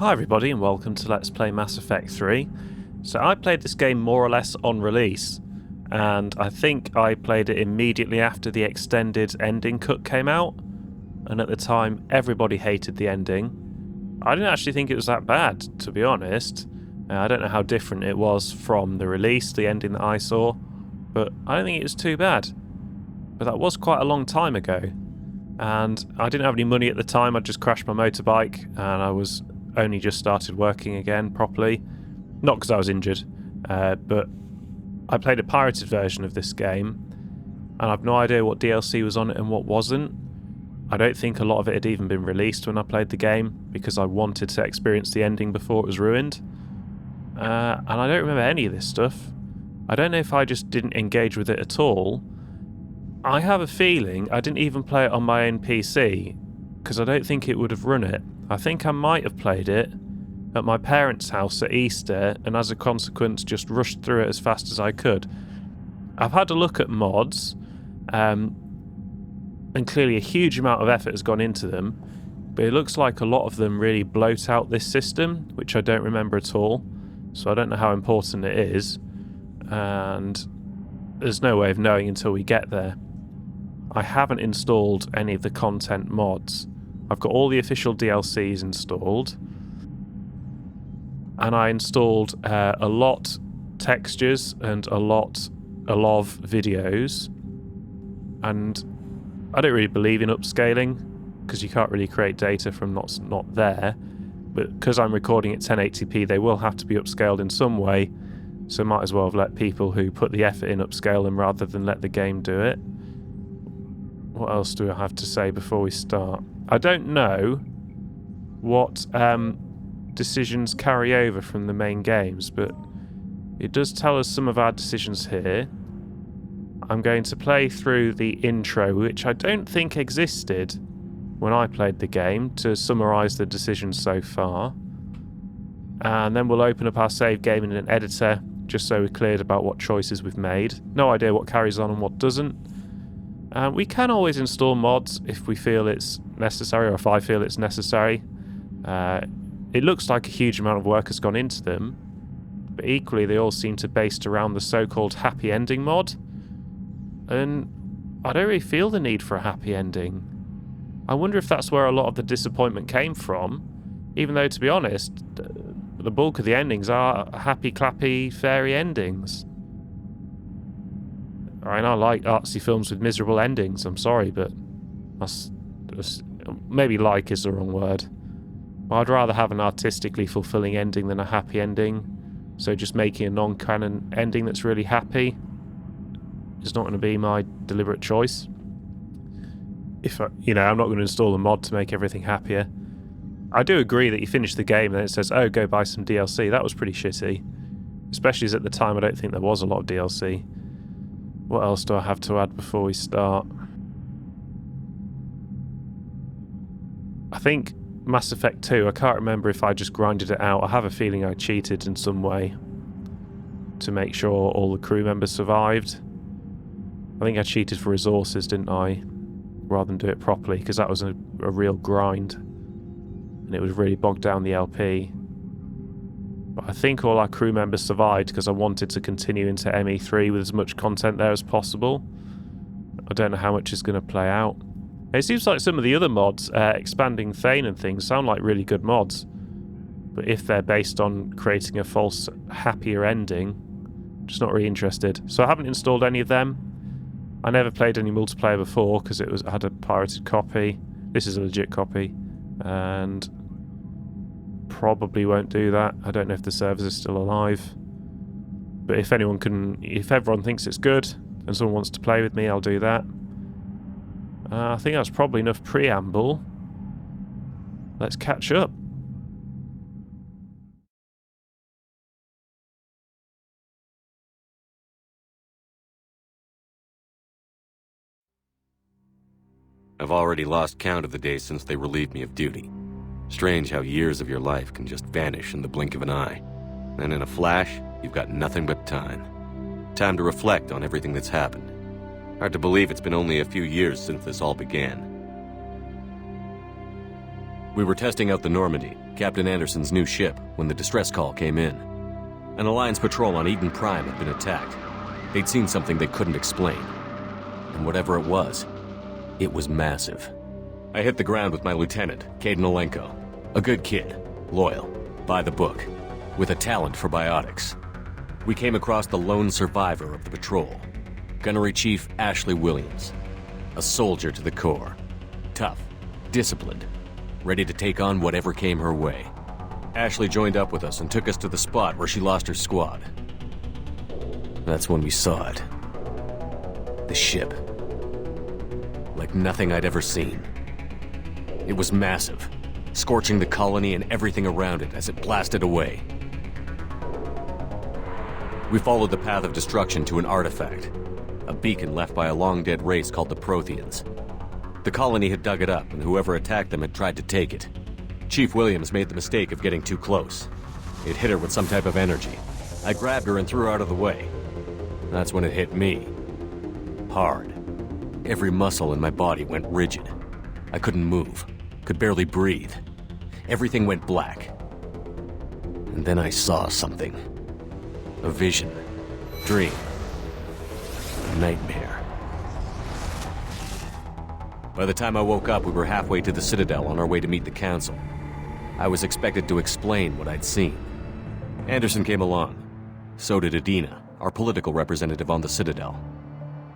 Hi everybody and welcome to Let's Play Mass Effect 3. So I played this game more or less on release, and I think I played it immediately after the extended ending cut came out, and at the time everybody hated the ending. I didn't actually think it was that bad, to be honest. I don't know how different it was from the release, the ending that I saw, but I don't think it was too bad. But that was quite a long time ago, and I didn't have any money at the time. I just crashed my motorbike and I was only just started working again properly. Not because I was injured, but I played a pirated version of this game, and I've no idea what DLC was on it and what wasn't. I don't think a lot of it had even been released when I played the game, because I wanted to experience the ending before it was ruined. And I don't remember any of this stuff. I don't know if I just didn't engage with it at all. I have a feeling I didn't even play it on my own PC, because I don't think it would have run it. I think I might have played it at my parents' house at Easter, and as a consequence just rushed through it as fast as I could. I've had a look at mods, and clearly a huge amount of effort has gone into them, but it looks like a lot of them really bloat out this system, which I don't remember at all, so I don't know how important it is, and there's no way of knowing until we get there. I haven't installed any of the content mods. I've got all the official DLCs installed, and I installed ALOT textures and ALOV videos, and I don't really believe in upscaling because you can't really create data from what's not there, but because I'm recording at 1080p they will have to be upscaled in some way, so might as well have let people who put the effort in upscale them rather than let the game do it. What else do I have to say before we start? I don't know what decisions carry over from the main games, but it does tell us some of our decisions here. I'm going to play through the intro, which I don't think existed when I played the game, to summarise the decisions so far. And then we'll open up our save game in an editor, just so we're cleared about what choices we've made. No idea what carries on and what doesn't. We can always install mods if we feel it's necessary, or if I feel it's necessary. It looks like a huge amount of work has gone into them, but equally they all seem to be based around the so-called happy ending mod, and I don't really feel the need for a happy ending. I wonder if that's where a lot of the disappointment came from, even though, to be honest, the bulk of the endings are happy, clappy, fairy endings. I mean, I like artsy films with miserable endings, I'm sorry, but maybe like is the wrong word. I'd rather have an artistically fulfilling ending than a happy ending, so just making a non-canon ending that's really happy is not going to be my deliberate choice. I'm not going to install a mod to make everything happier. I do agree that you finish the game and then it says, oh, go buy some DLC. That was pretty shitty. Especially as at the time I don't think there was a lot of DLC. What else do I have to add before we start? I think Mass Effect 2, I can't remember if I just grinded it out. I have a feeling I cheated in some way to make sure all the crew members survived. I think I cheated for resources, didn't I? Rather than do it properly, because that was a real grind. And it would really bog down the LP. But I think all our crew members survived because I wanted to continue into ME3 with as much content there as possible. I don't know how much is going to play out. It seems like some of the other mods, expanding Thane and things, sound like really good mods. But if they're based on creating a false, happier ending, I'm just not really interested. So I haven't installed any of them. I never played any multiplayer before because I had a pirated copy. This is a legit copy. And probably won't do that. I don't know if the servers are still alive. But if everyone thinks it's good and someone wants to play with me, I'll do that. I think that's probably enough preamble. Let's catch up. I've already lost count of the days since they relieved me of duty. Strange how years of your life can just vanish in the blink of an eye. And in a flash, you've got nothing but time. Time to reflect on everything that's happened. Hard to believe it's been only a few years since this all began. We were testing out the Normandy, Captain Anderson's new ship, when the distress call came in. An Alliance patrol on Eden Prime had been attacked. They'd seen something they couldn't explain. And whatever it was massive. I hit the ground with my lieutenant, Caden Olenko. A good kid, loyal, by the book, with a talent for biotics. We came across the lone survivor of the patrol, Gunnery Chief Ashley Williams. A soldier to the core. Tough, disciplined, ready to take on whatever came her way. Ashley joined up with us and took us to the spot where she lost her squad. That's when we saw it. The ship. Like nothing I'd ever seen. It was massive, scorching the colony and everything around it as it blasted away. We followed the path of destruction to an artifact, a beacon left by a long-dead race called the Protheans. The colony had dug it up, and whoever attacked them had tried to take it. Chief Williams made the mistake of getting too close. It hit her with some type of energy. I grabbed her and threw her out of the way. That's when it hit me. Hard. Every muscle in my body went rigid. I couldn't move, could barely breathe. Everything went black. And then I saw something. A vision. Dream. A nightmare. By the time I woke up, we were halfway to the Citadel on our way to meet the Council. I was expected to explain what I'd seen. Anderson came along. So did Adina, our political representative on the Citadel.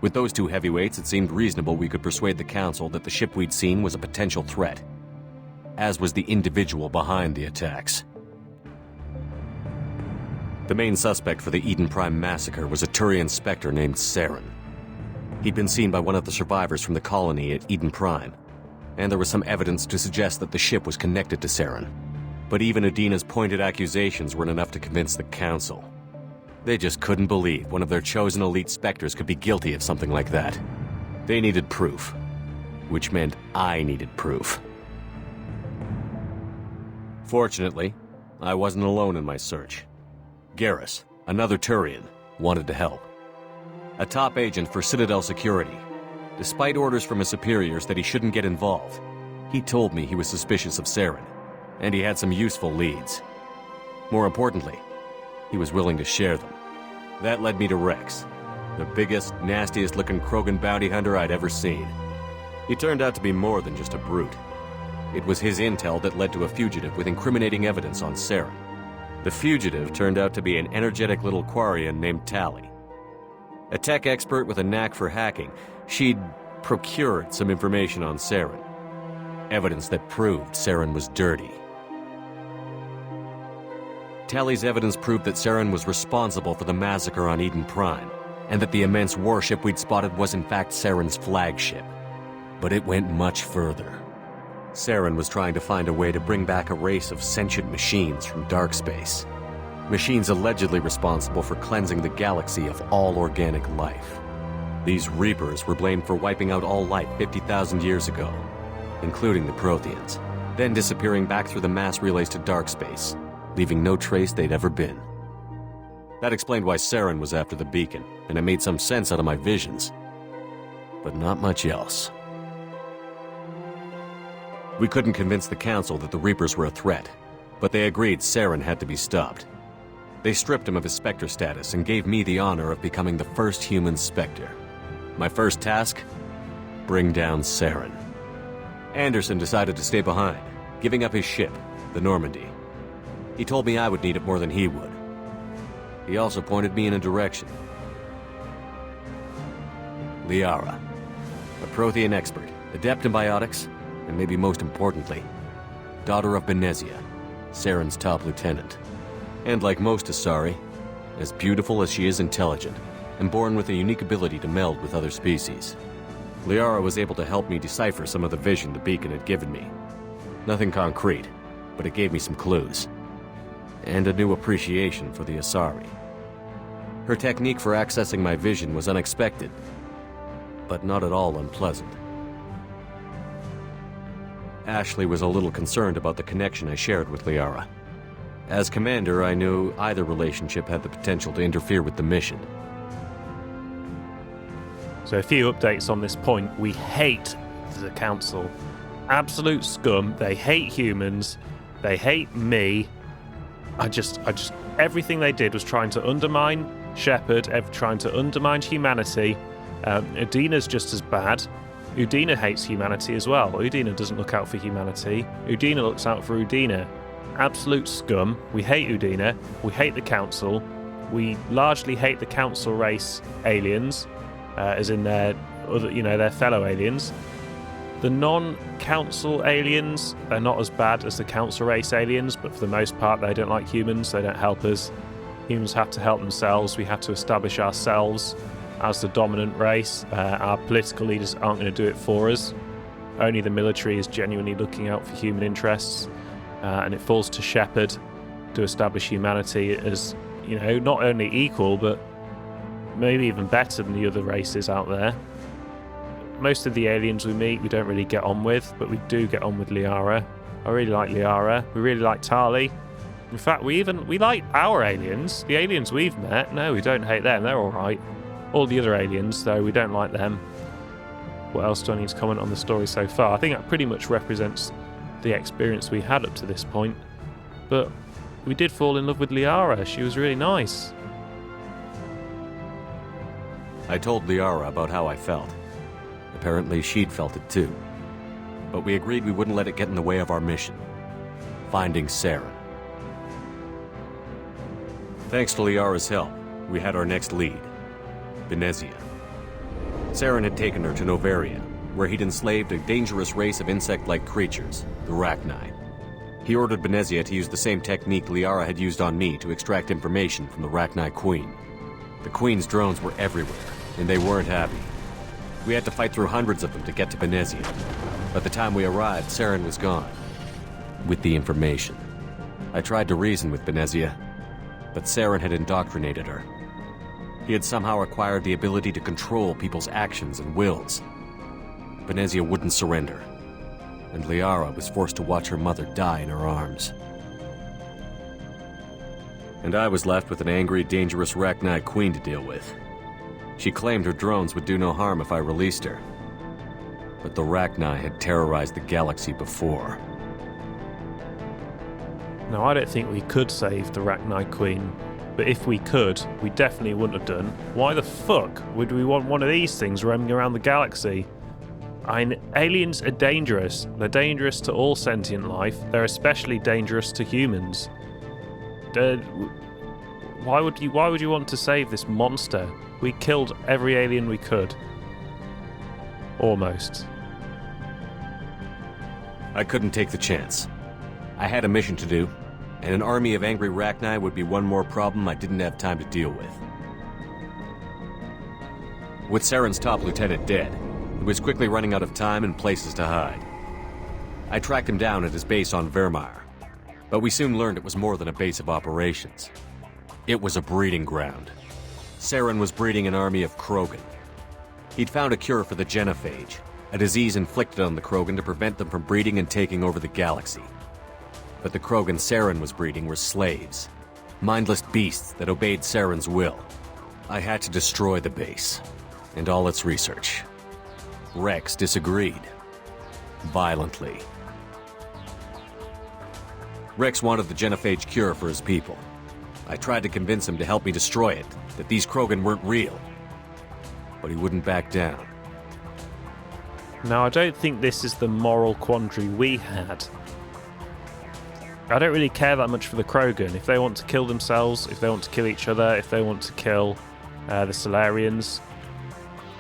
With those two heavyweights, it seemed reasonable we could persuade the Council that the ship we'd seen was a potential threat, as was the individual behind the attacks. The main suspect for the Eden Prime massacre was a Turian Spectre named Saren. He'd been seen by one of the survivors from the colony at Eden Prime, and there was some evidence to suggest that the ship was connected to Saren. But even Adina's pointed accusations weren't enough to convince the Council. They just couldn't believe one of their chosen elite Spectres could be guilty of something like that. They needed proof, which meant I needed proof. Fortunately, I wasn't alone in my search. Garrus, another Turian, wanted to help. A top agent for Citadel security. Despite orders from his superiors that he shouldn't get involved, he told me he was suspicious of Saren, and he had some useful leads. More importantly, he was willing to share them. That led me to Rex, the biggest, nastiest-looking Krogan bounty hunter I'd ever seen. He turned out to be more than just a brute. It was his intel that led to a fugitive with incriminating evidence on Saren. The fugitive turned out to be an energetic little Quarian named Tali. A tech expert with a knack for hacking, she'd procured some information on Saren. Evidence that proved Saren was dirty. Tali's evidence proved that Saren was responsible for the massacre on Eden Prime, and that the immense warship we'd spotted was in fact Saren's flagship. But it went much further. Saren was trying to find a way to bring back a race of sentient machines from dark space. Machines allegedly responsible for cleansing the galaxy of all organic life. These Reapers were blamed for wiping out all life 50,000 years ago, including the Protheans, then disappearing back through the mass relays to dark space, leaving no trace they'd ever been. That explained why Saren was after the beacon, and it made some sense out of my visions. But not much else. We couldn't convince the Council that the Reapers were a threat, but they agreed Saren had to be stopped. They stripped him of his Spectre status and gave me the honor of becoming the first human Spectre. My first task? Bring down Saren. Anderson decided to stay behind, giving up his ship, the Normandy. He told me I would need it more than he would. He also pointed me in a direction. Liara, a Prothean expert, adept in biotics, and maybe most importantly, daughter of Benezia, Saren's top lieutenant. And like most Asari, as beautiful as she is intelligent, and born with a unique ability to meld with other species. Liara was able to help me decipher some of the vision the beacon had given me. Nothing concrete, but it gave me some clues. And a new appreciation for the Asari. Her technique for accessing my vision was unexpected, but not at all unpleasant. Ashley was a little concerned about the connection I shared with Liara. As commander, I knew either relationship had the potential to interfere with the mission. So a few updates on this point. We hate the Council. Absolute scum. They hate humans. They hate me. I just everything they did was trying to undermine Shepard, trying to undermine humanity. Udina's just as bad. Udina hates humanity as well. Udina doesn't look out for humanity. Udina looks out for Udina. Absolute scum. We hate Udina. We hate the Council. We largely hate the Council race aliens, as in their fellow aliens. The non-Council aliens are not as bad as the Council race aliens, but for the most part they don't like humans, they don't help us. Humans have to help themselves, we have to establish ourselves as the dominant race. Our political leaders aren't going to do it for us. Only the military is genuinely looking out for human interests, and it falls to Shepard to establish humanity as, not only equal, but maybe even better than the other races out there. Most of the aliens we meet we don't really get on with, but we do get on with Liara. I really like Liara. We really like Tali. In fact, we like our aliens. The aliens we've met, no, we don't hate them. They're alright. All the other aliens, though, we don't like them. What else do I need to comment on the story so far? I think that pretty much represents the experience we had up to this point. But we did fall in love with Liara. She was really nice. I told Liara about how I felt. Apparently she'd felt it too. But we agreed we wouldn't let it get in the way of our mission. Finding Saren. Thanks to Liara's help, we had our next lead. Benezia. Saren had taken her to Novaria, where he'd enslaved a dangerous race of insect-like creatures, the Rachni. He ordered Benezia to use the same technique Liara had used on me to extract information from the Rachni Queen. The Queen's drones were everywhere, and they weren't happy. We had to fight through hundreds of them to get to Benezia. By the time we arrived, Saren was gone. With the information. I tried to reason with Benezia, but Saren had indoctrinated her. He had somehow acquired the ability to control people's actions and wills. Benezia wouldn't surrender, and Liara was forced to watch her mother die in her arms. And I was left with an angry, dangerous Rachni Queen to deal with. She claimed her drones would do no harm if I released her. But the Rachni had terrorized the galaxy before. Now, I don't think we could save the Rachni Queen, but if we could, we definitely wouldn't have done. Why the fuck would we want one of these things roaming around the galaxy? Aliens are dangerous. They're dangerous to all sentient life. They're especially dangerous to humans. Why would you want to save this monster? We killed every alien we could. Almost. I couldn't take the chance. I had a mission to do, and an army of angry Rachni would be one more problem I didn't have time to deal with. With Saren's top lieutenant dead, he was quickly running out of time and places to hide. I tracked him down at his base on Vermeer, but we soon learned it was more than a base of operations. It was a breeding ground. Saren was breeding an army of Krogan. He'd found a cure for the genophage, a disease inflicted on the Krogan to prevent them from breeding and taking over the galaxy. But the Krogan Saren was breeding were slaves, mindless beasts that obeyed Saren's will. I had to destroy the base, and all its research. Rex disagreed. Violently. Rex wanted the genophage cure for his people. I tried to convince him to help me destroy it, that these Krogan weren't real. But he wouldn't back down. Now, I don't think this is the moral quandary we had. I don't really care that much for the Krogan. If they want to kill themselves, if they want to kill each other, if they want to kill the Solarians,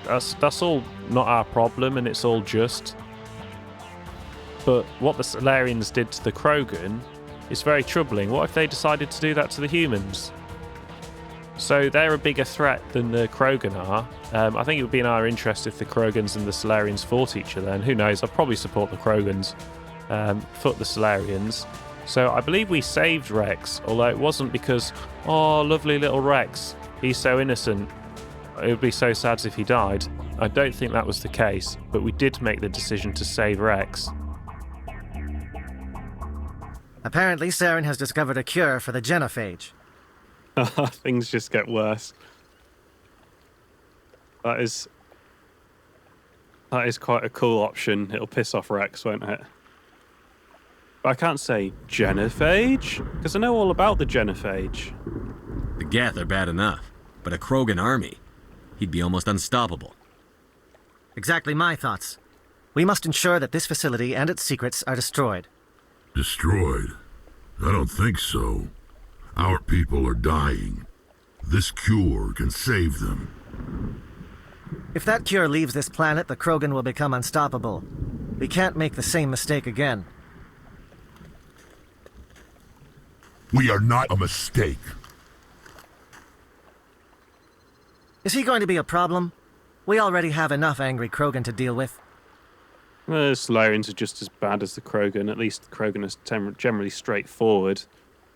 that's all not our problem, and it's all just. But what the Solarians did to the Krogan is very troubling. What if they decided to do that to the humans? So they're a bigger threat than the Krogan are. I think it would be in our interest if the Krogans and the Solarians fought each other, and who knows, I'd probably support the Krogans, fought the Solarians. So I believe we saved Rex, although it wasn't because, oh, lovely little Rex, he's so innocent, it would be so sad if he died. I don't think that was the case, but we did make the decision to save Rex. Apparently, Saren has discovered a cure for the genophage. Things just get worse. That That is quite a cool option. It'll piss off Rex, won't it? But I can't say genophage, because I know all about the genophage. The Geth are bad enough, but a Krogan army, he'd be almost unstoppable. Exactly my thoughts. We must ensure that this facility and its secrets are destroyed. Destroyed? I don't think so. Our people are dying. This cure can save them. If that cure leaves this planet, the Krogan will become unstoppable. We can't make the same mistake again. We are not a mistake. Is he going to be a problem? We already have enough angry Krogan to deal with. The Solarians are just as bad as the Krogan. At least the Krogan are generally straightforward.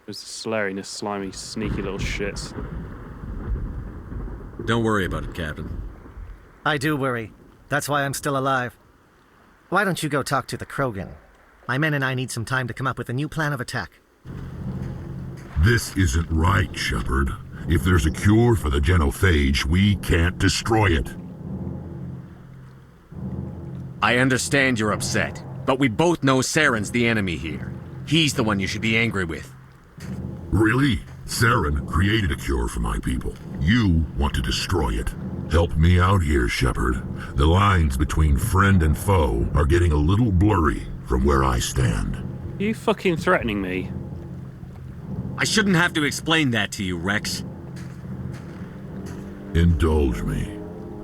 Whereas the Solarian are slimy, sneaky little shits. Don't worry about it, Captain. I do worry. That's why I'm still alive. Why don't you go talk to the Krogan? My men and I need some time to come up with a new plan of attack. This isn't right, Shepard. If there's a cure for the genophage, we can't destroy it. I understand you're upset, but we both know Saren's the enemy here. He's the one you should be angry with. Really? Saren created a cure for my people. You want to destroy it. Help me out here, Shepard. The lines between friend and foe are getting a little blurry from where I stand. Are you fucking threatening me? I shouldn't have to explain that to you, Rex. Indulge me.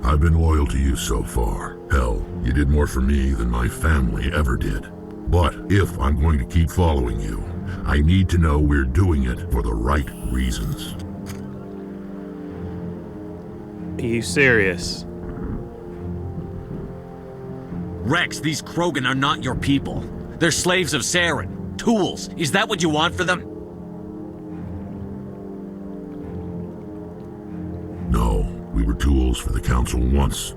I've been loyal to you so far. Hell, you did more for me than my family ever did. But if I'm going to keep following you, I need to know we're doing it for the right reasons. Are you serious? Rex, these Krogan are not your people. They're slaves of Saren. Tools. Is that what you want for them? No, we were tools for the Council once.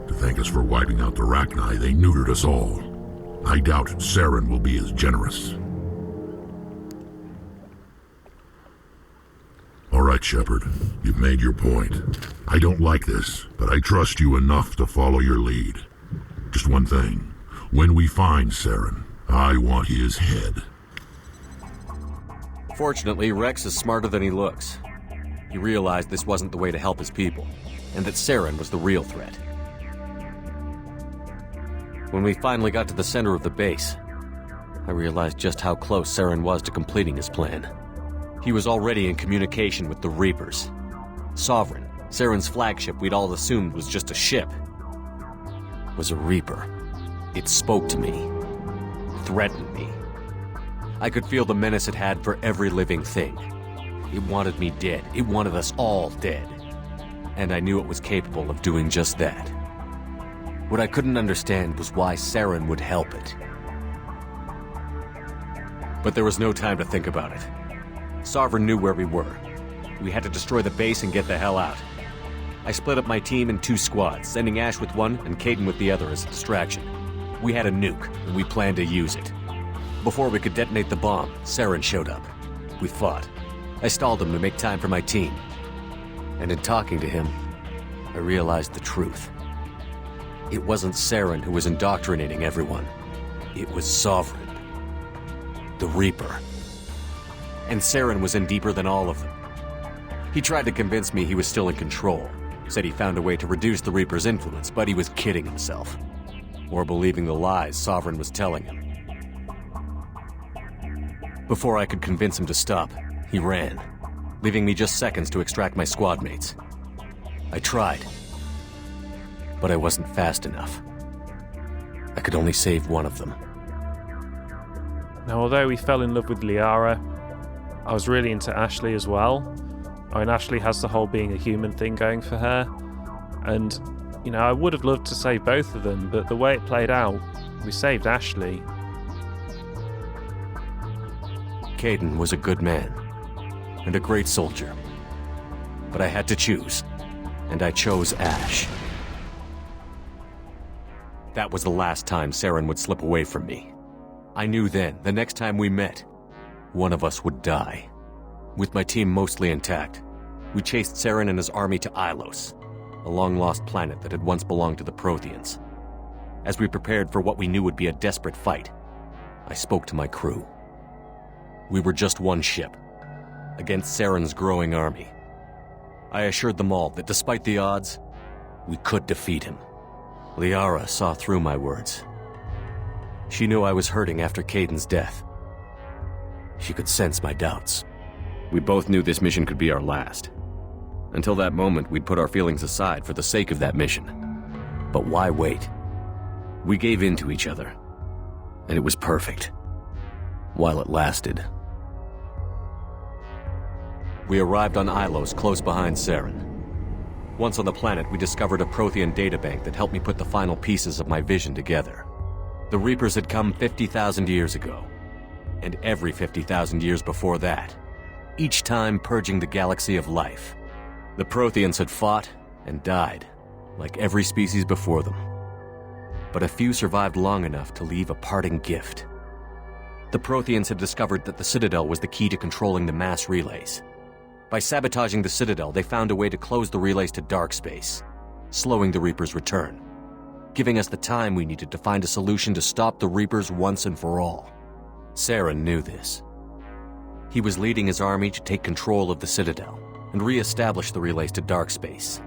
To thank us for wiping out the Rachni, they neutered us all. I doubt Saren will be as generous. All right, Shepard. You've made your point. I don't like this, but I trust you enough to follow your lead. Just one thing. When we find Saren, I want his head. Fortunately, Rex is smarter than he looks. He realized this wasn't the way to help his people, and that Saren was the real threat. When we finally got to the center of the base, I realized just how close Saren was to completing his plan. He was already in communication with the Reapers. Sovereign, Saren's flagship we'd all assumed was just a ship, was a Reaper. It spoke to me, threatened me. I could feel the menace it had for every living thing. It wanted me dead. It wanted us all dead. And I knew it was capable of doing just that. What I couldn't understand was why Saren would help it. But there was no time to think about it. Sovereign knew where we were. We had to destroy the base and get the hell out. I split up my team in 2 squads, sending Ash with one and Caden with the other as a distraction. We had a nuke, and we planned to use it. Before we could detonate the bomb, Saren showed up. We fought. I stalled him to make time for my team. And in talking to him, I realized the truth. It wasn't Saren who was indoctrinating everyone. It was Sovereign. The Reaper. And Saren was in deeper than all of them. He tried to convince me he was still in control. Said he found a way to reduce the Reaper's influence, but he was kidding himself. Or believing the lies Sovereign was telling him. Before I could convince him to stop, he ran, leaving me just seconds to extract my squad mates. I tried, but I wasn't fast enough. I could only save one of them. Now, although we fell in love with Liara, I was really into Ashley as well. I mean, Ashley has the whole being a human thing going for her. And, you know, I would have loved to save both of them, but the way it played out, we saved Ashley. Caden was a good man, and a great soldier. But I had to choose, and I chose Ash. That was the last time Saren would slip away from me. I knew then, the next time we met, one of us would die. With my team mostly intact, we chased Saren and his army to Ilos, a long-lost planet that had once belonged to the Protheans. as we prepared for what we knew would be a desperate fight, I spoke to my crew. We were just one ship, against Saren's growing army. I assured them all that despite the odds, we could defeat him. Liara saw through my words. She knew I was hurting after Caden's death. She could sense my doubts. We both knew this mission could be our last. Until that moment, we'd put our feelings aside for the sake of that mission. But why wait? We gave in to each other, and it was perfect. While it lasted. We arrived on Ilos close behind Saren. Once on the planet, we discovered a Prothean databank that helped me put the final pieces of my vision together. The Reapers had come 50,000 years ago, and every 50,000 years before that, each time purging the galaxy of life. The Protheans had fought and died, like every species before them. But a few survived long enough to leave a parting gift. The Protheans had discovered that the Citadel was the key to controlling the mass relays. By sabotaging the Citadel, they found a way to close the relays to dark space, slowing the Reapers' return, giving us the time we needed to find a solution to stop the Reapers once and for all. Saren knew this. He was leading his army to take control of the Citadel and re-establish the relays to dark space,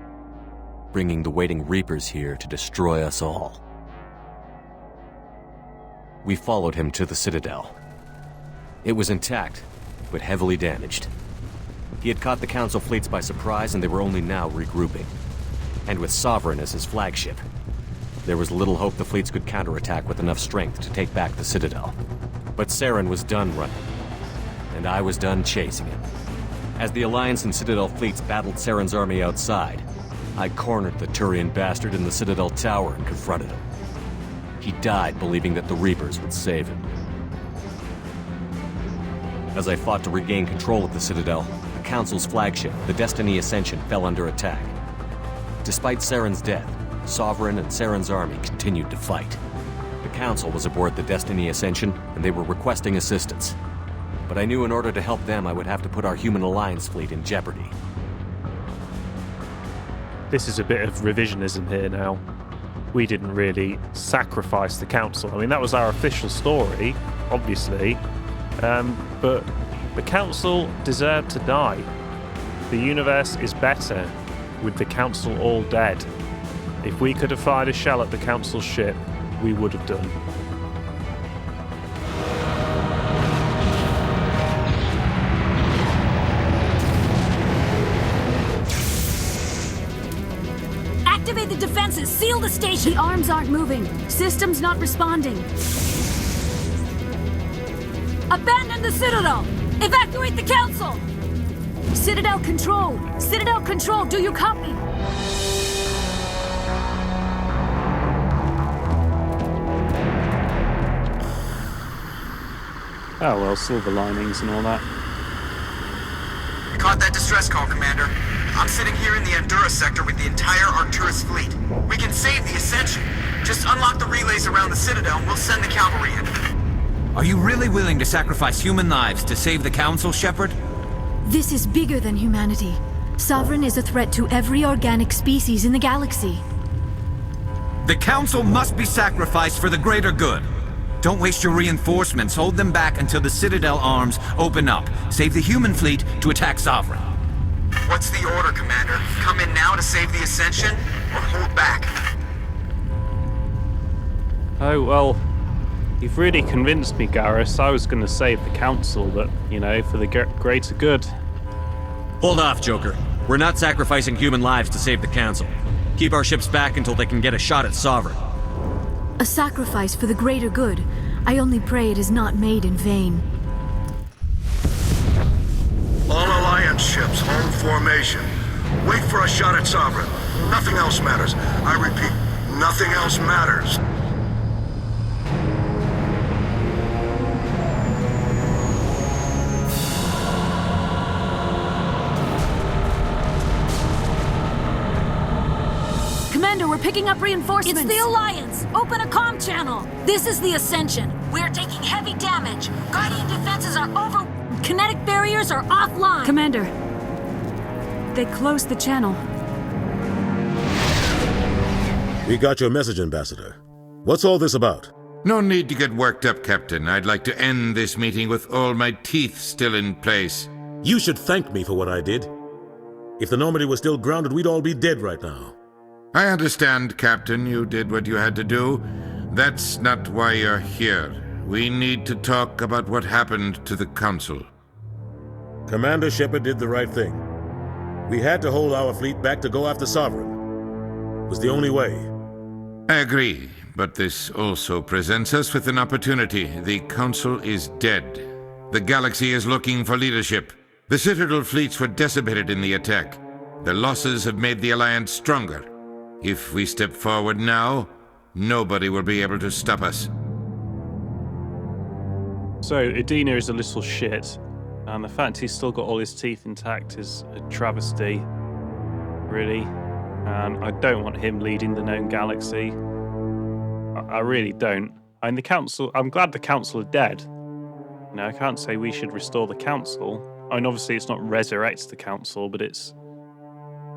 bringing the waiting Reapers here to destroy us all. We followed him to the Citadel. It was intact, but heavily damaged. He had caught the Council fleets by surprise, and they were only now regrouping. And with Sovereign as his flagship, there was little hope the fleets could counterattack with enough strength to take back the Citadel. But Saren was done running, and I was done chasing him. As the Alliance and Citadel fleets battled Saren's army outside, I cornered the Turian bastard in the Citadel tower and confronted him. He died believing that the Reapers would save him. As I fought to regain control of the Citadel, the Council's flagship, the Destiny Ascension, fell under attack. Despite Saren's death, Sovereign and Saren's army continued to fight. The Council was aboard the Destiny Ascension, and they were requesting assistance. But I knew in order to help them, I would have to put our human alliance fleet in jeopardy. This is a bit of revisionism here now. We didn't really sacrifice the Council. I mean, that was our official story, obviously. But the Council deserved to die. The universe is better with the Council all dead. If we could have fired a shell at the Council's ship, we would have done. Activate the defenses! Seal the station! The arms aren't moving. Systems not responding. Abandon the Citadel! Evacuate the Council! Citadel Control! Citadel Control, do you copy? Oh well, silver linings and all that. Caught that distress call, Commander. I'm sitting here in the Andurra sector with the entire Arcturus fleet. We can save the Ascension. Just unlock the relays around the Citadel and we'll send the cavalry in. Are you really willing to sacrifice human lives to save the Council, Shepard? This is bigger than humanity. Sovereign is a threat to every organic species in the galaxy. The Council must be sacrificed for the greater good. Don't waste your reinforcements. Hold them back until the Citadel arms open up. Save the human fleet to attack Sovereign. What's the order, Commander? Come in now to save the Ascension, or hold back? Oh, well, you've really convinced me, Garrus. I was going to save the Council, but, you know, for the greater good. Hold off, Joker. We're not sacrificing human lives to save the Council. Keep our ships back until they can get a shot at Sovereign. A sacrifice for the greater good. I only pray it is not made in vain. All Alliance ships, hold formation. Wait for a shot at Sovereign. Nothing else matters. I repeat, nothing else matters. Commander, we're picking up reinforcements. It's the Alliance! Open a comm channel! This is the Ascension. We're taking heavy damage. Guardian defenses are over... Kinetic barriers are offline. Commander, they closed the channel. We got your message, Ambassador. What's all this about? No need to get worked up, Captain. I'd like to end this meeting with all my teeth still in place. You should thank me for what I did. If the Normandy was still grounded, we'd all be dead right now. I understand, Captain. You did what you had to do. That's not why you're here. We need to talk about what happened to the Council. Commander Shepard did the right thing. We had to hold our fleet back to go after Sovereign. It was the only way. I agree, but this also presents us with an opportunity. The Council is dead. The galaxy is looking for leadership. The Citadel fleets were decimated in the attack. The losses have made the Alliance stronger. If we step forward now, nobody will be able to stop us. So, Edina is a little shit, and the fact he's still got all his teeth intact is a travesty, really. And I don't want him leading the known galaxy. I really don't. And the Council, I'm glad the Council are dead. You know, I can't say we should restore the Council. I mean, obviously it's not resurrect the Council, but it's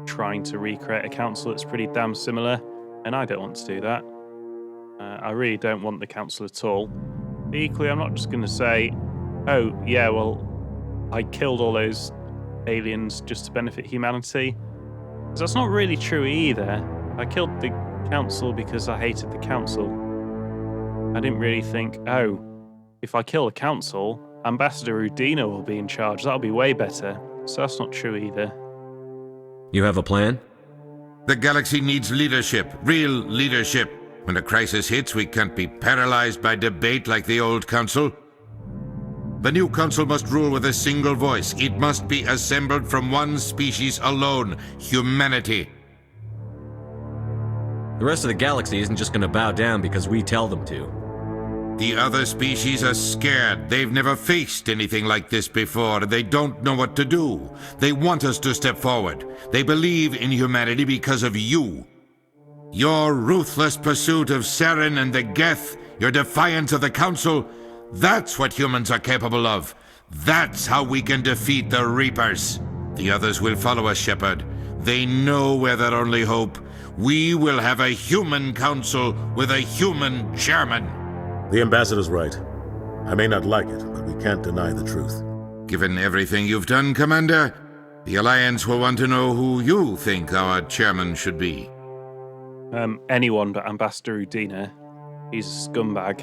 trying to recreate a Council that's pretty damn similar, and I don't want to do that. I really don't want the Council at all. But equally, I'm not just going to say, oh, yeah, well, I killed all those aliens just to benefit humanity. Because that's not really true either. I killed the Council because I hated the Council. I didn't really think, oh, if I kill the Council, Ambassador Udina will be in charge. That'll be way better. So that's not true either. You have a plan? The galaxy needs leadership, real leadership. When a crisis hits, we can't be paralyzed by debate like the old Council. The new Council must rule with a single voice. It must be assembled from one species alone, humanity. The rest of the galaxy isn't just going to bow down because we tell them to. The other species are scared. They've never faced anything like this before, and they don't know what to do. They want us to step forward. They believe in humanity because of you. Your ruthless pursuit of Saren and the Geth, your defiance of the Council, that's what humans are capable of. That's how we can defeat the Reapers. The others will follow us, Shepard. They know we're their only hope. We will have a human council with a human chairman. The ambassador's right. I may not like it, but we can't deny the truth. Given everything you've done, Commander, the Alliance will want to know who you think our chairman should be. Anyone but Ambassador Udina. He's a scumbag.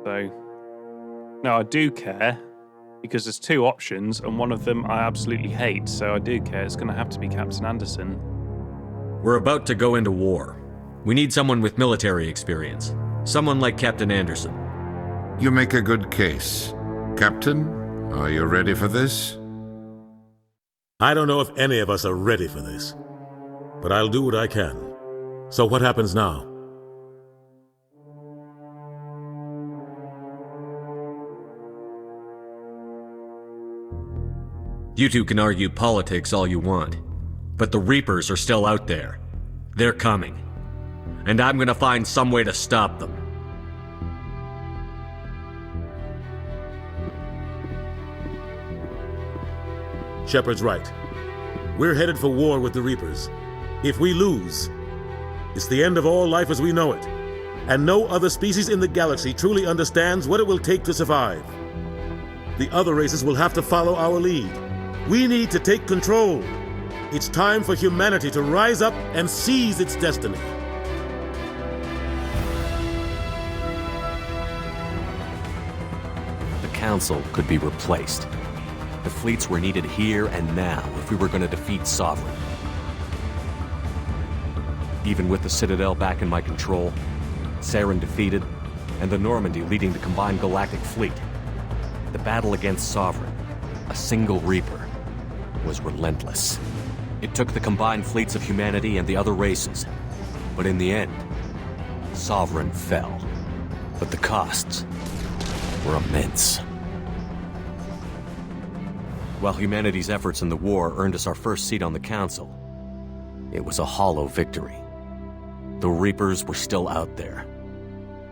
So, no, I do care, because there's two options, and one of them I absolutely hate, so I do care. It's going to have to be Captain Anderson. We're about to go into war. We need someone with military experience. Someone like Captain Anderson. You make a good case. Captain, are you ready for this? I don't know if any of us are ready for this, but I'll do what I can. So what happens now? You two can argue politics all you want, but the Reapers are still out there. They're coming. And I'm gonna find some way to stop them. Shepard's right. We're headed for war with the Reapers. If we lose, it's the end of all life as we know it. And no other species in the galaxy truly understands what it will take to survive. The other races will have to follow our lead. We need to take control. It's time for humanity to rise up and seize its destiny. The Council could be replaced. The fleets were needed here and now if we were going to defeat Sovereign. Even with the Citadel back in my control, Saren defeated, and the Normandy leading the combined galactic fleet, the battle against Sovereign, a single Reaper, was relentless. It took the combined fleets of humanity and the other races, but in the end, Sovereign fell. But the costs were immense. While humanity's efforts in the war earned us our first seat on the Council, it was a hollow victory. The Reapers were still out there.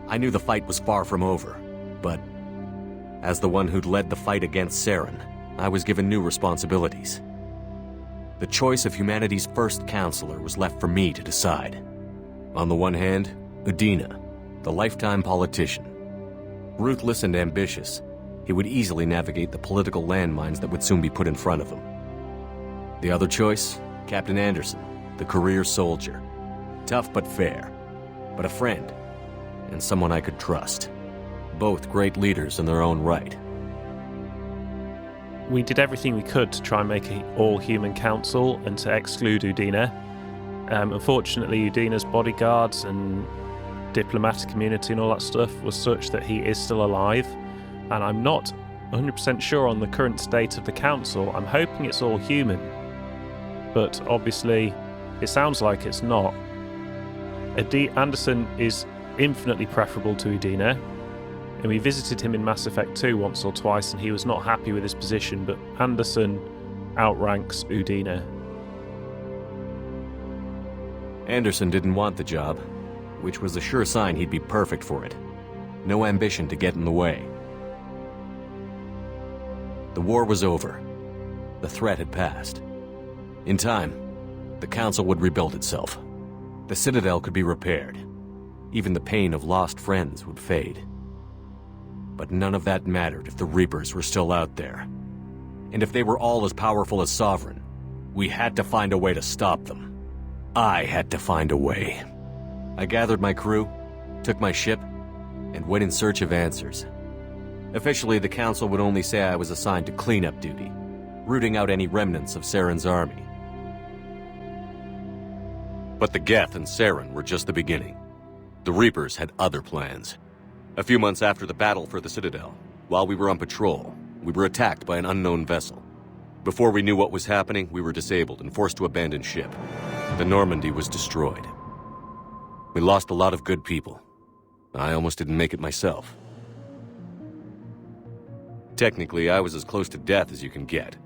I knew the fight was far from over, but as the one who'd led the fight against Saren, I was given new responsibilities. The choice of humanity's first counselor was left for me to decide. On the one hand, Udina, the lifetime politician. Ruthless and ambitious, he would easily navigate the political landmines that would soon be put in front of him. The other choice, Captain Anderson, the career soldier. Tough but fair, but a friend, and someone I could trust. Both great leaders in their own right. We did everything we could to try and make an all-human council and to exclude Udina. Unfortunately, Udina's bodyguards and diplomatic community and all that stuff was such that he is still alive, and I'm not 100% sure on the current state of the council. I'm hoping it's all human, but obviously it sounds like it's not. Anderson is infinitely preferable to Udina, and we visited him in Mass Effect 2 once or twice and he was not happy with his position, but Anderson outranks Udina. Anderson didn't want the job, which was a sure sign he'd be perfect for it. No ambition to get in the way. The war was over. The threat had passed. In time, the Council would rebuild itself. The Citadel could be repaired. Even the pain of lost friends would fade. But none of that mattered if the Reapers were still out there. And if they were all as powerful as Sovereign, we had to find a way to stop them. I had to find a way. I gathered my crew, took my ship, and went in search of answers. Officially, the Council would only say I was assigned to cleanup duty, rooting out any remnants of Saren's army. But the Geth and Saren were just the beginning. The Reapers had other plans. A few months after the battle for the Citadel, while we were on patrol, we were attacked by an unknown vessel. Before we knew what was happening, we were disabled and forced to abandon ship. The Normandy was destroyed. We lost a lot of good people. I almost didn't make it myself. Technically, I was as close to death as you can get.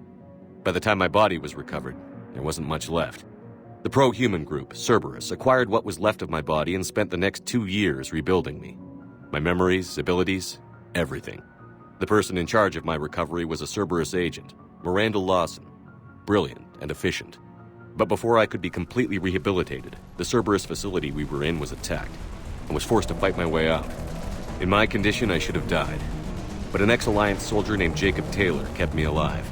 By the time my body was recovered, there wasn't much left. The pro-human group, Cerberus, acquired what was left of my body and spent the next 2 years rebuilding me. My memories, abilities, everything. The person in charge of my recovery was a Cerberus agent, Miranda Lawson. Brilliant and efficient. But before I could be completely rehabilitated, the Cerberus facility we were in was attacked, and was forced to fight my way out. In my condition, I should have died. But an ex-Alliance soldier named Jacob Taylor kept me alive.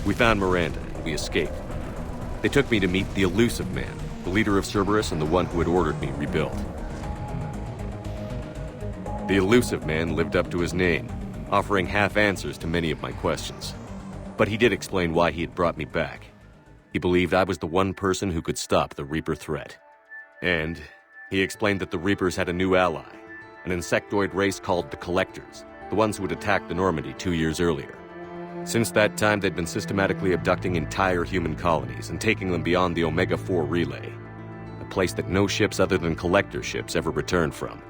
We found Miranda, and we escaped. They took me to meet the Elusive Man, the leader of Cerberus and the one who had ordered me rebuilt. The Elusive Man lived up to his name, offering half answers to many of my questions. But he did explain why he had brought me back. He believed I was the one person who could stop the Reaper threat. And he explained that the Reapers had a new ally, an insectoid race called the Collectors, the ones who had attacked the Normandy 2 years earlier. Since that time, they'd been systematically abducting entire human colonies and taking them beyond the Omega-4 relay, a place that no ships other than Collector ships ever returned from.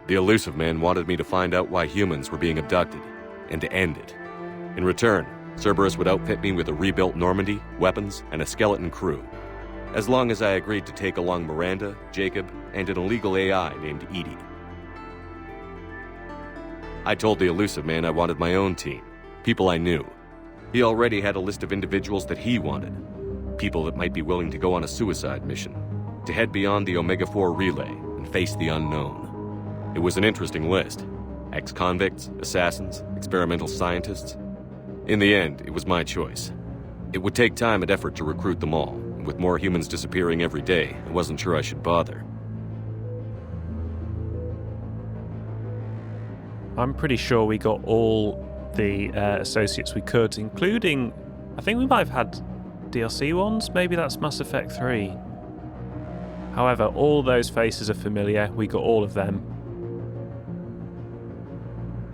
The Elusive Man wanted me to find out why humans were being abducted, and to end it. In return, Cerberus would outfit me with a rebuilt Normandy, weapons, and a skeleton crew, as long as I agreed to take along Miranda, Jacob, and an illegal AI named Edie. I told the Elusive Man I wanted my own team, people I knew. He already had a list of individuals that he wanted, people that might be willing to go on a suicide mission, to head beyond the Omega-4 relay and face the unknown. It was an interesting list. Ex-convicts, assassins, experimental scientists. In the end, it was my choice. It would take time and effort to recruit them all, and with more humans disappearing every day, I wasn't sure I should bother. I'm pretty sure we got all the associates we could, including, I think we might have had DLC ones, maybe that's Mass Effect 3. However, all those faces are familiar, we got all of them.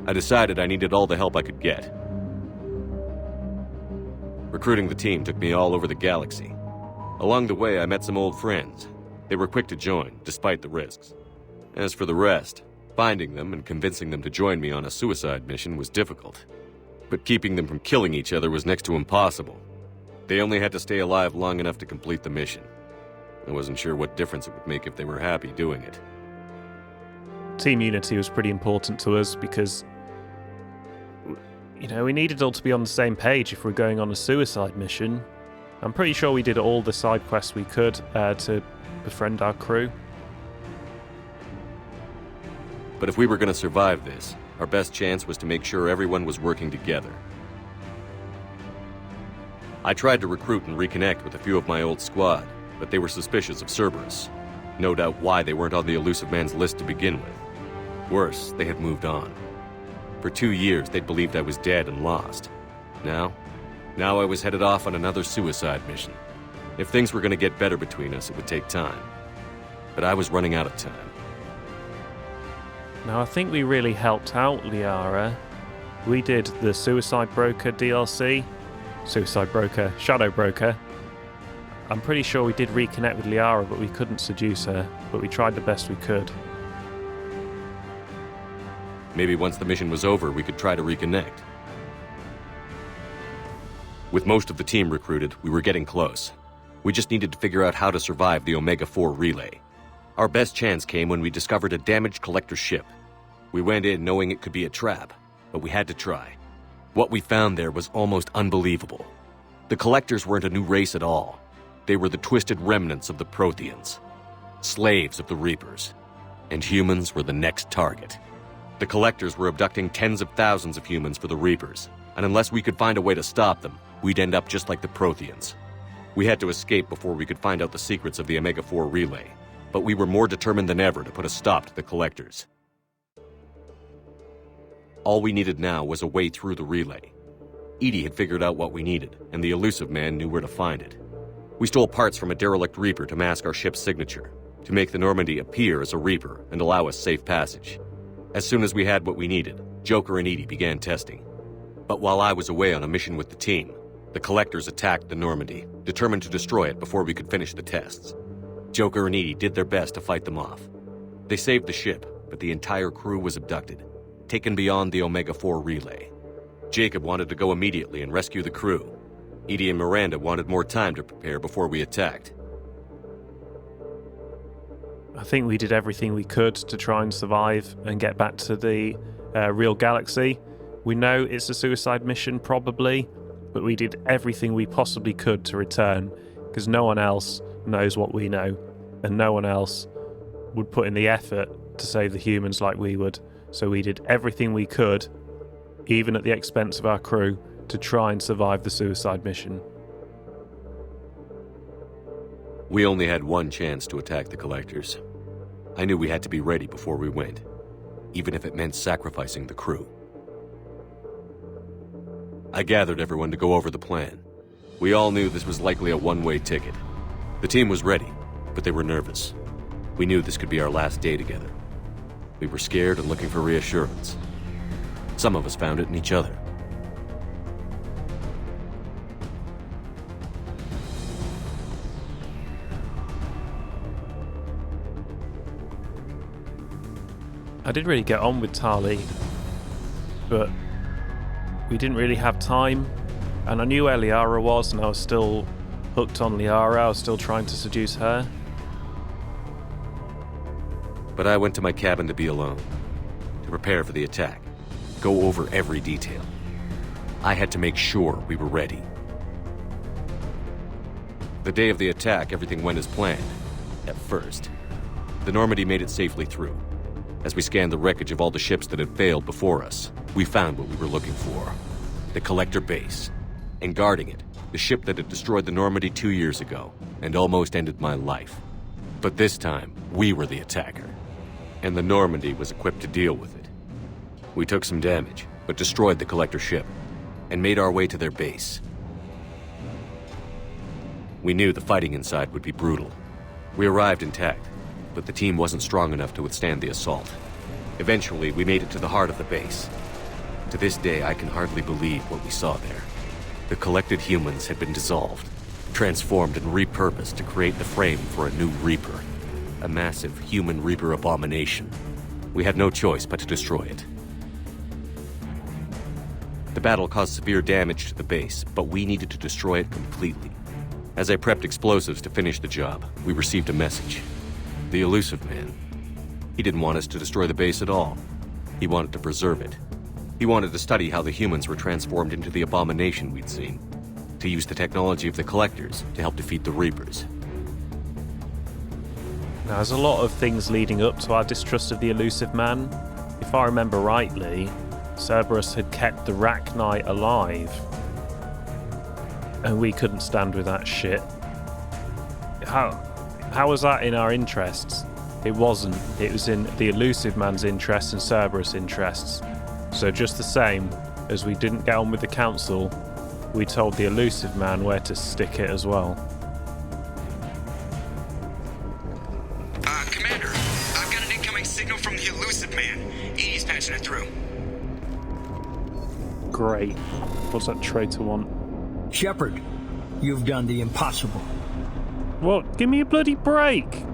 I decided I needed all the help I could get. Recruiting the team took me all over the galaxy. Along the way, I met some old friends. They were quick to join, despite the risks. As for the rest, finding them and convincing them to join me on a suicide mission was difficult. But keeping them from killing each other was next to impossible. They only had to stay alive long enough to complete the mission. I wasn't sure what difference it would make if they were happy doing it. Team unity was pretty important to us because, you know, we needed all to be on the same page if we're going on a suicide mission. I'm pretty sure we did all the side quests we could to befriend our crew. But if we were going to survive this, our best chance was to make sure everyone was working together. I tried to recruit and reconnect with a few of my old squad, but they were suspicious of Cerberus. No doubt why they weren't on the elusive man's list to begin with. Worse, they had moved on. For 2 years, they'd believed I was dead and lost. Now I was headed off on another suicide mission. If things were going to get better between us, it would take time. But I was running out of time. Now, I think we really helped out Liara. We did the Suicide Broker DLC. Suicide Broker, Shadow Broker. I'm pretty sure we did reconnect with Liara, but we couldn't seduce her. But we tried the best we could. Maybe once the mission was over, we could try to reconnect. With most of the team recruited, we were getting close. We just needed to figure out how to survive the Omega-4 relay. Our best chance came when we discovered a damaged collector ship. We went in knowing it could be a trap, but we had to try. What we found there was almost unbelievable. The collectors weren't a new race at all. They were the twisted remnants of the Protheans, slaves of the Reapers, and humans were the next target. The collectors were abducting tens of thousands of humans for the Reapers, and unless we could find a way to stop them, we'd end up just like the Protheans. We had to escape before we could find out the secrets of the Omega-4 relay, but we were more determined than ever to put a stop to the collectors. All we needed now was a way through the relay. Edie had figured out what we needed, and the elusive man knew where to find it. We stole parts from a derelict Reaper to mask our ship's signature, to make the Normandy appear as a Reaper and allow us safe passage. As soon as we had what we needed, Joker and Edie began testing. But while I was away on a mission with the team, the collectors attacked the Normandy, determined to destroy it before we could finish the tests. Joker and Edie did their best to fight them off. They saved the ship, but the entire crew was abducted, taken beyond the Omega-4 relay. Jacob wanted to go immediately and rescue the crew. Edie and Miranda wanted more time to prepare before we attacked. I think we did everything we could to try and survive and get back to the real galaxy. We know it's a suicide mission, probably, but we did everything we possibly could to return, because no one else knows what we know, and no one else would put in the effort to save the humans like we would. So we did everything we could, even at the expense of our crew, to try and survive the suicide mission. We only had one chance to attack the collectors. I knew we had to be ready before we went, even if it meant sacrificing the crew. I gathered everyone to go over the plan. We all knew this was likely a one-way ticket. The team was ready, but they were nervous. We knew this could be our last day together. We were scared and looking for reassurance. Some of us found it in each other. I did really get on with Tali, but we didn't really have time, and I knew where Liara was, and I was still hooked on Liara. I was still trying to seduce her. But I went to my cabin to be alone, to prepare for the attack, go over every detail. I had to make sure we were ready. The day of the attack, everything went as planned, at first. The Normandy made it safely through. As we scanned the wreckage of all the ships that had failed before us, we found what we were looking for. The collector base. And guarding it, the ship that had destroyed the Normandy 2 years ago, and almost ended my life. But this time, we were the attacker. And the Normandy was equipped to deal with it. We took some damage, but destroyed the collector ship, and made our way to their base. We knew the fighting inside would be brutal. We arrived intact, but the team wasn't strong enough to withstand the assault. Eventually, we made it to the heart of the base. To this day, I can hardly believe what we saw there. The collected humans had been dissolved, transformed and repurposed to create the frame for a new Reaper. A massive human Reaper abomination. We had no choice but to destroy it. The battle caused severe damage to the base, but we needed to destroy it completely. As I prepped explosives to finish the job, we received a message. The elusive man. He didn't want us to destroy the base at all. He wanted to preserve it. He wanted to study how the humans were transformed into the abomination we'd seen, to use the technology of the collectors to help defeat the Reapers. Now, there's a lot of things leading up to our distrust of the elusive man. If I remember rightly, Cerberus had kept the Rack Knight alive. And we couldn't stand with that shit. How was that in our interests? It wasn't. It was in the elusive man's interests and Cerberus' interests. So just the same as we didn't get on with the council, we told the elusive man where to stick it as well. Commander, I've got an incoming signal from the elusive man. Edie's patching it through. Great. What's that traitor want? Shepard, you've done the impossible. What? Give me a bloody break!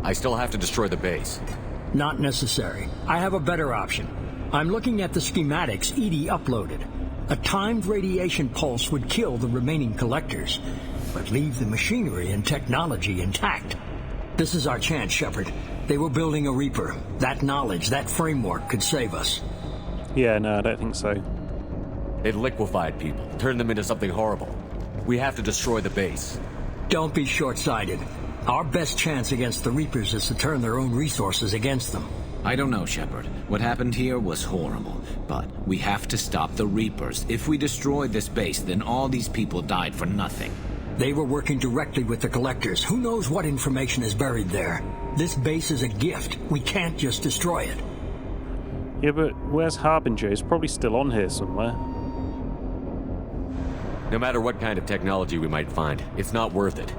I still have to destroy the base. Not necessary. I have a better option. I'm looking at the schematics Edie uploaded. A timed radiation pulse would kill the remaining collectors, but leave the machinery and technology intact. This is our chance, Shepard. They were building a Reaper. That knowledge, that framework could save us. Yeah, no, I don't think so. They've liquefied people, turned them into something horrible. We have to destroy the base. Don't be short-sighted. Our best chance against the Reapers is to turn their own resources against them. I don't know, Shepard. What happened here was horrible, but we have to stop the Reapers. If we destroy this base, then all these people died for nothing. They were working directly with the Collectors. Who knows what information is buried there? This base is a gift. We can't just destroy it. Yeah, but where's Harbinger? He's probably still on here somewhere. No matter what kind of technology we might find, it's not worth it.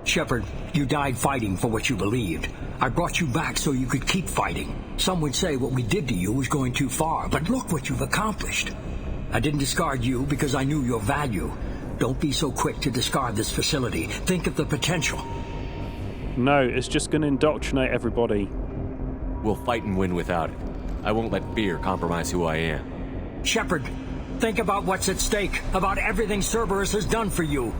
Shepard, you died fighting for what you believed. I brought you back so you could keep fighting. Some would say what we did to you was going too far, but look what you've accomplished. I didn't discard you because I knew your value. Don't be so quick to discard this facility. Think of the potential. No, it's just going to indoctrinate everybody. We'll fight and win without it. I won't let fear compromise who I am. Shepard, think about what's at stake, about everything Cerberus has done for you.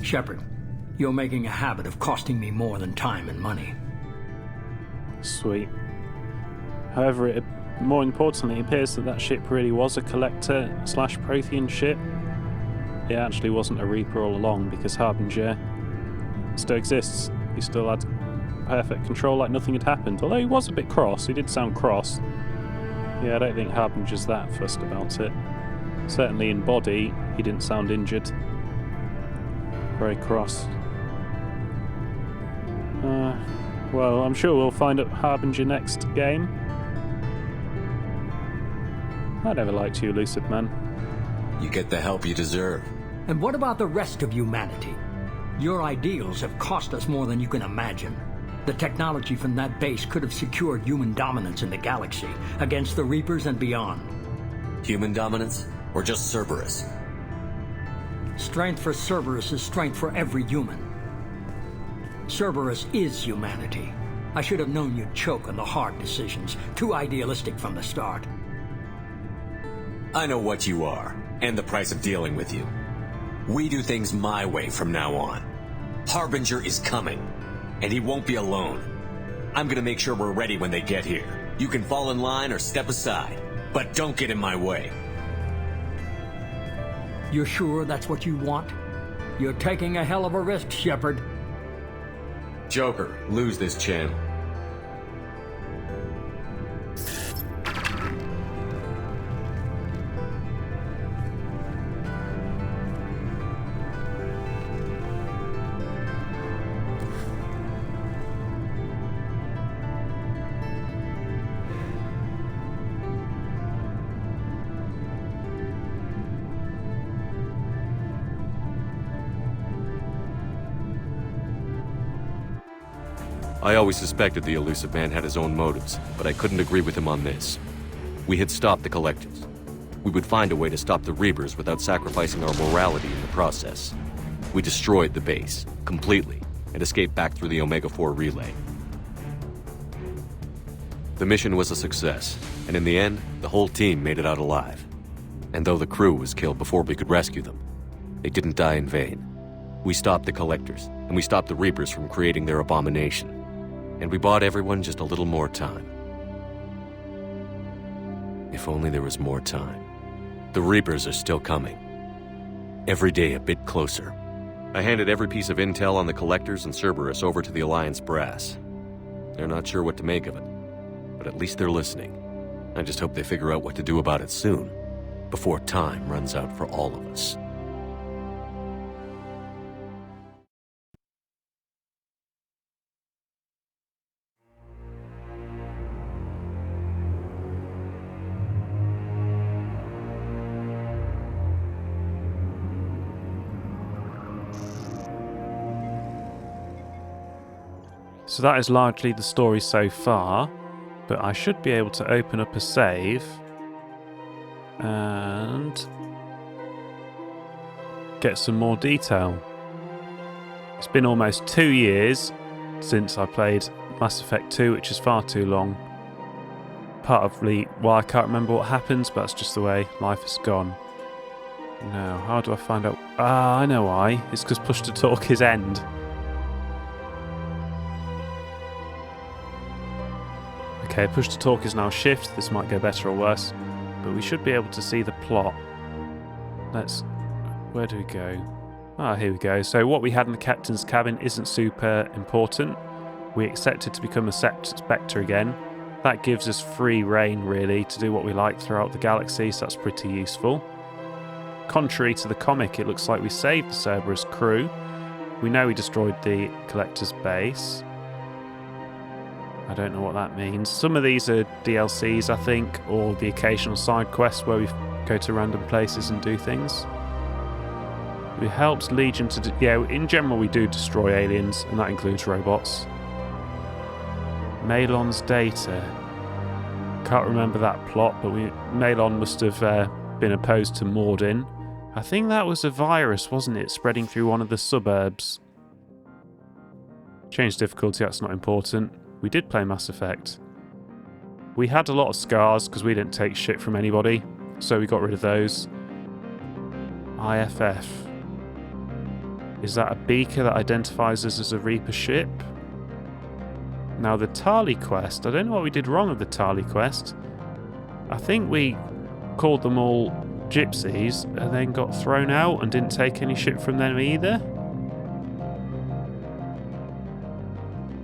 Shepard, you're making a habit of costing me more than time and money. Sweet. However, more importantly, it appears that ship really was a collector/Prothean ship. It actually wasn't a Reaper all along, because Harbinger still exists. He still had perfect control like nothing had happened. Although he was a bit cross, he did sound cross. Yeah, I don't think Harbinger's that fussed about it. Certainly in body, he didn't sound injured. Very cross. Well, I'm sure we'll find out Harbinger next game. I never liked you, elusive man. You get the help you deserve. And what about the rest of humanity? Your ideals have cost us more than you can imagine. The technology from that base could have secured human dominance in the galaxy, against the Reapers and beyond. Human dominance? Or just Cerberus? Strength for Cerberus is strength for every human. Cerberus is humanity. I should have known you'd choke on the hard decisions. Too idealistic from the start. I know what you are, and the price of dealing with you. We do things my way from now on. Harbinger is coming, and he won't be alone. I'm gonna make sure we're ready when they get here. You can fall in line or step aside, but don't get in my way. You're sure that's what you want? You're taking a hell of a risk, Shepard. Joker, lose this channel. I always suspected the elusive man had his own motives, but I couldn't agree with him on this. We had stopped the Collectors. We would find a way to stop the Reapers without sacrificing our morality in the process. We destroyed the base, completely, and escaped back through the Omega-4 relay. The mission was a success, and in the end, the whole team made it out alive. And though the crew was killed before we could rescue them, they didn't die in vain. We stopped the Collectors, and we stopped the Reapers from creating their abomination. And we bought everyone just a little more time. If only there was more time. The Reapers are still coming. Every day a bit closer. I handed every piece of intel on the Collectors and Cerberus over to the Alliance brass. They're not sure what to make of it, but at least they're listening. I just hope they figure out what to do about it soon, before time runs out for all of us. So that is largely the story so far, but I should be able to open up a save and get some more detail. It's been almost 2 years since I played Mass Effect 2, which is far too long. Partly why I can't remember what happens, but that's just the way life has gone. Now, how do I find out? Ah, I know why. It's because push to talk is end. Okay, push to talk is now shift. This might go better or worse, but we should be able to see the plot. Where do we go? Ah, here we go. So what we had in the captain's cabin isn't super important. We accepted to become a Spectre again. That gives us free reign, really, to do what we like throughout the galaxy, so that's pretty useful. Contrary to the comic, it looks like we saved the Cerberus crew. We know we destroyed the Collector's base. I don't know what that means. Some of these are DLCs, I think, or the occasional side quest where we go to random places and do things. We helped Legion to... yeah, in general we do destroy aliens, and that includes robots. Mellin's data. Can't remember that plot, but Melllin must have been opposed to Mordin. I think that was a virus, wasn't it? Spreading through one of the suburbs. Change difficulty, that's not important. We did play Mass Effect. We had a lot of scars because we didn't take shit from anybody, so we got rid of those. IFF. Is that a beaker that identifies us as a Reaper ship? Now the Tali quest, I don't know what we did wrong with the Tali quest. I think we called them all gypsies and then got thrown out and didn't take any shit from them either.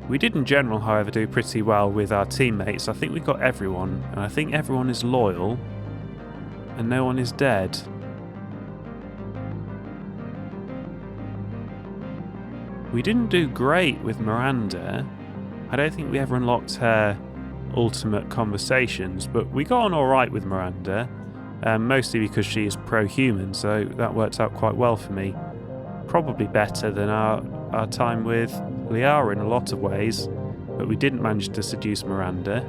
We did in general, however, do pretty well with our teammates. I think we got everyone, and I think everyone is loyal, and no one is dead. We didn't do great with Miranda. I don't think we ever unlocked her ultimate conversations, but we got on alright with Miranda, mostly because she is pro-human, so that worked out quite well for me. Probably better than our time with Liara in a lot of ways, but we didn't manage to seduce Miranda.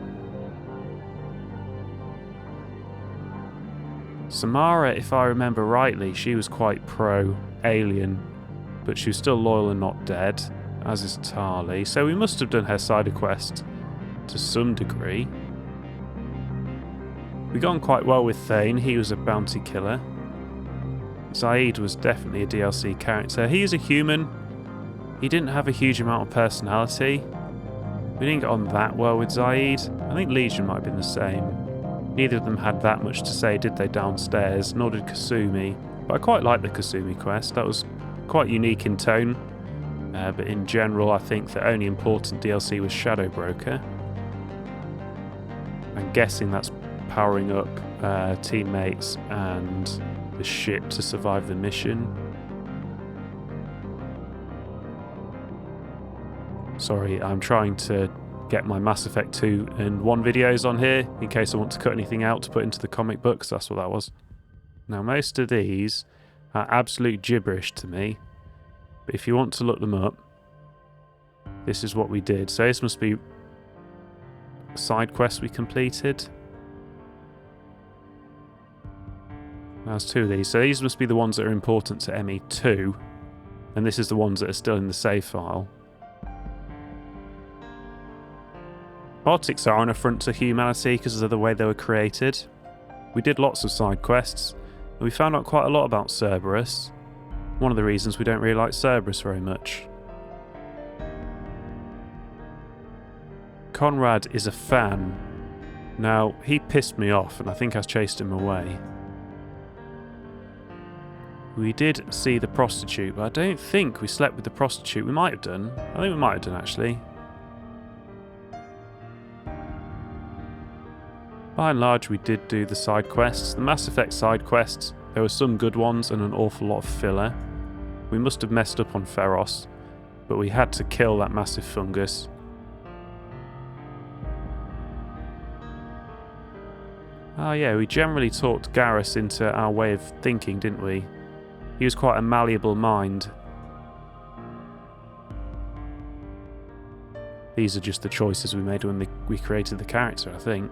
Samara, if I remember rightly, she was quite pro-alien, but she was still loyal and not dead, as is Tali, so we must have done her side quest to some degree. We got on quite well with Thane, he was a bounty killer. Zaid was definitely a DLC character. He is a human. He didn't have a huge amount of personality. We didn't get on that well with Zaid. I think Legion might have been the same. Neither of them had that much to say, did they, downstairs, nor did Kasumi. But I quite liked the Kasumi quest. That was quite unique in tone. But in general, I think the only important DLC was Shadow Broker. I'm guessing that's powering up teammates and the ship to survive the mission. Sorry, I'm trying to get my Mass Effect 2 and 1 videos on here in case I want to cut anything out to put into the comic books. That's what that was. Now, most of these are absolute gibberish to me, but if you want to look them up, this is what we did. So this must be a side quest we completed. There's 2 of these. So these must be the ones that are important to ME2, and this is the ones that are still in the save file. Politics are an affront to humanity because of the way they were created. We did lots of side quests, and we found out quite a lot about Cerberus. One of the reasons we don't really like Cerberus very much. Conrad is a fan. Now, he pissed me off, and I think I chased him away. We did see the prostitute, but I don't think we slept with the prostitute. We might have done. I think we might have done, actually. By and large, we did do the side quests. The Mass Effect side quests, there were some good ones and an awful lot of filler. We must have messed up on Feros, but we had to kill that massive fungus. Oh yeah, we generally talked Garrus into our way of thinking, didn't we? He was quite a malleable mind. These are just the choices we made when we created the character, I think.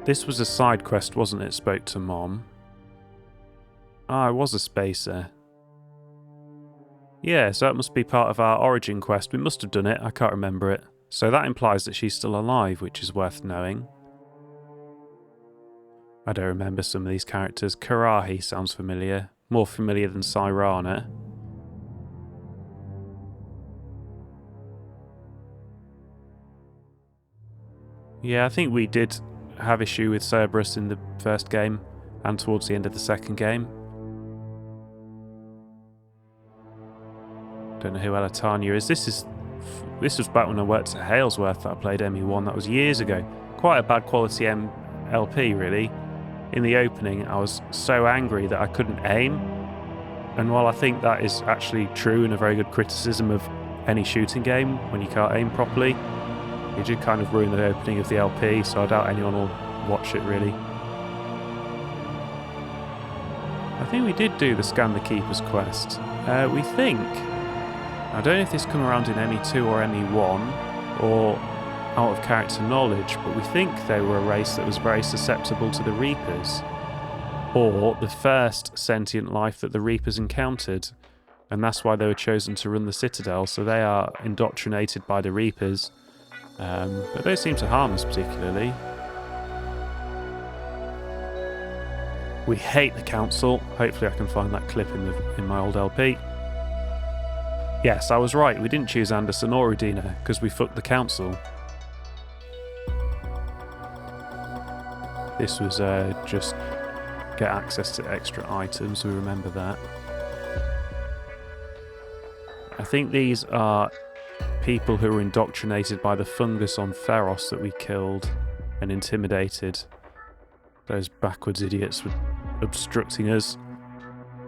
This was a side quest, wasn't it? Spoke to Mom. Ah, it was a spacer. Yeah, so that must be part of our origin quest. We must have done it, I can't remember it. So that implies that she's still alive, which is worth knowing. I don't remember some of these characters. Karahi sounds familiar. More familiar than Cyrana. Yeah, I think we did have issue with Cerberus in the first game and towards the end of the second game. Don't know who Elatania is. This was back when I worked at Halesworth that I played ME1. That was years ago. Quite a bad quality LP, really. In the opening, I was so angry that I couldn't aim. And while I think that is actually true and a very good criticism of any shooting game when you can't aim properly, it did kind of ruin the opening of the LP, so I doubt anyone will watch it, really. I think we did do the Scan the Keepers quest. We think... I don't know if this come around in ME2 or ME1, or out of character knowledge, but we think they were a race that was very susceptible to the Reapers. Or the first sentient life that the Reapers encountered. And that's why they were chosen to run the Citadel, so they are indoctrinated by the Reapers. But they don't seem to harm us particularly. We hate the Council. Hopefully I can find that clip in my old LP. Yes, I was right. We didn't choose Anderson or Udina because we fucked the Council. This was just get access to extra items. We remember that. I think these are people who were indoctrinated by the fungus on Feros that we killed and intimidated. Those backwards idiots were obstructing us.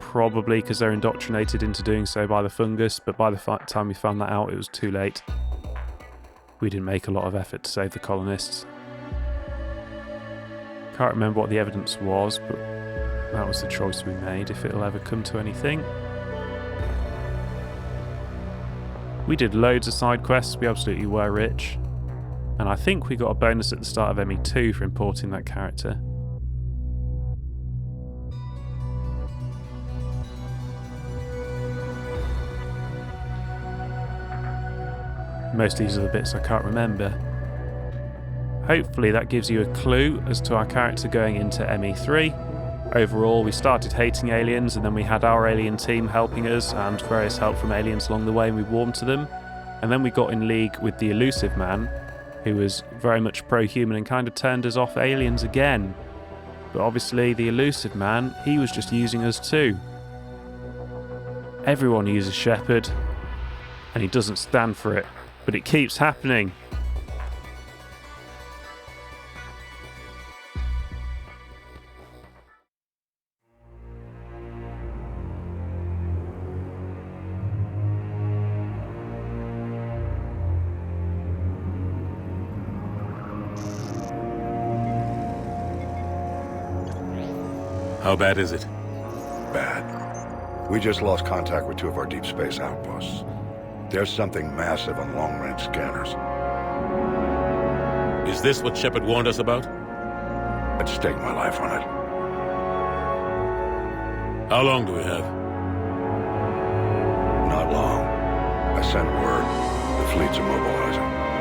Probably because they're indoctrinated into doing so by the fungus, but by the time we found that out, it was too late. We didn't make a lot of effort to save the colonists. Can't remember what the evidence was, but that was the choice we made, if it'll ever come to anything. We did loads of side quests, we absolutely were rich. And I think we got a bonus at the start of ME2 for importing that character. Most of these are the bits I can't remember. Hopefully that gives you a clue as to our character going into ME3. Overall, we started hating aliens, and then we had our alien team helping us, and various help from aliens along the way, and we warmed to them. And then we got in league with the Elusive Man, who was very much pro-human and kind of turned us off aliens again. But obviously, the Elusive Man, he was just using us too. Everyone uses Shepard, and he doesn't stand for it. But it keeps happening. How bad is it? Bad. We just lost contact with two of our deep space outposts. There's something massive on long-range scanners. Is this what Shepard warned us about? I'd stake my life on it. How long do we have? Not long. I sent word. The fleet's immobilizing.